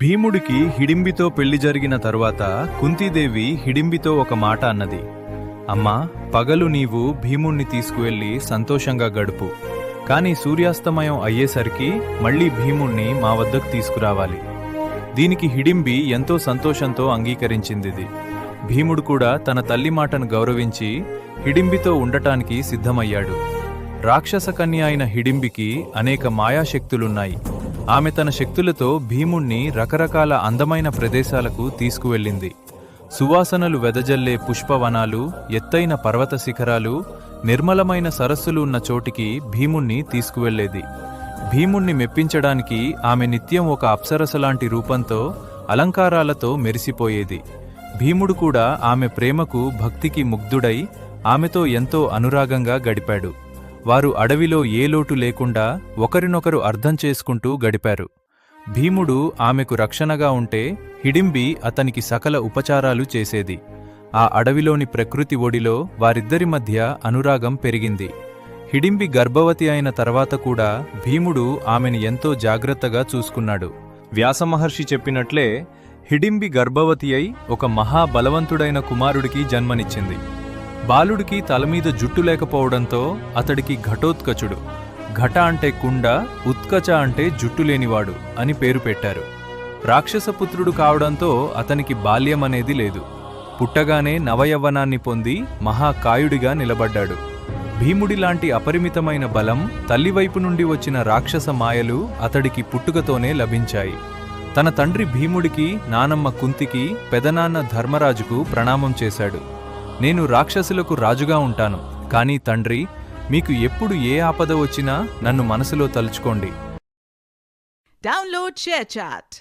భీముడికి హిడింబితో పెళ్లి జరిగిన తరువాత కుంతీదేవి హిడింబితో ఒక మాట అన్నది. అమ్మా, పగలు నీవు భీముణ్ణి తీసుకువెళ్లి సంతోషంగా గడుపు, కాని సూర్యాస్తమయం అయ్యేసరికి మళ్లీ భీముణ్ణి మా వద్దకు తీసుకురావాలి. దీనికి హిడింబి ఎంతో సంతోషంతో అంగీకరించిందిది. భీముడు కూడా తన తల్లి మాటను గౌరవించి హిడింబితో ఉండటానికి సిద్ధమయ్యాడు. రాక్షస కన్య అయిన హిడింబికి అనేక మాయాశక్తులున్నాయి. ఆమె తన శక్తులతో భీముణ్ణి రకరకాల అందమైన ప్రదేశాలకు తీసుకువెళ్ళింది. సువాసనలు వెదజల్లే పుష్పవనాలు, ఎత్తైన పర్వత శిఖరాలు, నిర్మలమైన సరస్సులు ఉన్న చోటికి భీముణ్ణి తీసుకువెళ్లేది. భీముణ్ణి మెప్పించడానికి ఆమె నిత్యం ఒక అప్సరసలాంటి రూపంతో, అలంకారాలతో మెరిసిపోయేది. భీముడు కూడా ఆమె ప్రేమకు, భక్తికి ముగ్ధుడై ఆమెతో ఎంతో అనురాగంగా గడిపాడు. వారు అడవిలో ఏ లోటు లేకుండా ఒకరినొకరు అర్థం చేసుకుంటూ గడిపారు. భీముడు ఆమెకు రక్షణగా ఉంటే హిడింబి అతనికి సకల ఉపచారాలు చేసేది. ఆ అడవిలోని ప్రకృతి ఒడిలో వారిద్దరి మధ్య అనురాగం పెరిగింది. హిడింబి గర్భవతి అయిన తర్వాత కూడా భీముడు ఆమెను ఎంతో జాగ్రత్తగా చూసుకున్నాడు. వ్యాసమహర్షి చెప్పినట్లే హిడింబి గర్భవతి అయి ఒక మహాబలవంతుడైన కుమారుడికి జన్మనిచ్చింది. బాలుడికి తలమీద జుట్టు లేకపోవడంతో అతడికి ఘటోత్కచుడు, ఘట అంటే కుండ, ఉత్కచ అంటే జుట్టు లేనివాడు అని పేరు పెట్టారు. రాక్షసపుత్రుడు కావడంతో అతనికి బాల్యమనేది లేదు. పుట్టగానే నవయవ్వనాన్ని పొంది మహాకాయుడిగా నిలబడ్డాడు. భీముడిలాంటి అపరిమితమైన బలం, తల్లివైపు నుండి వచ్చిన రాక్షస మాయలు అతడికి పుట్టుకతోనే లభించాయి. తన తండ్రి భీముడికి, నానమ్మ కుంతికి, పెదనాన్న ధర్మరాజుకు ప్రణామం చేశాడు. నేను రాక్షసులకు రాజుగా ఉంటాను, కానీ తండ్రి, మీకు ఎప్పుడు ఏ ఆపద వచ్చినా నన్ను మనసులో తలుచుకోండి. Download share chat.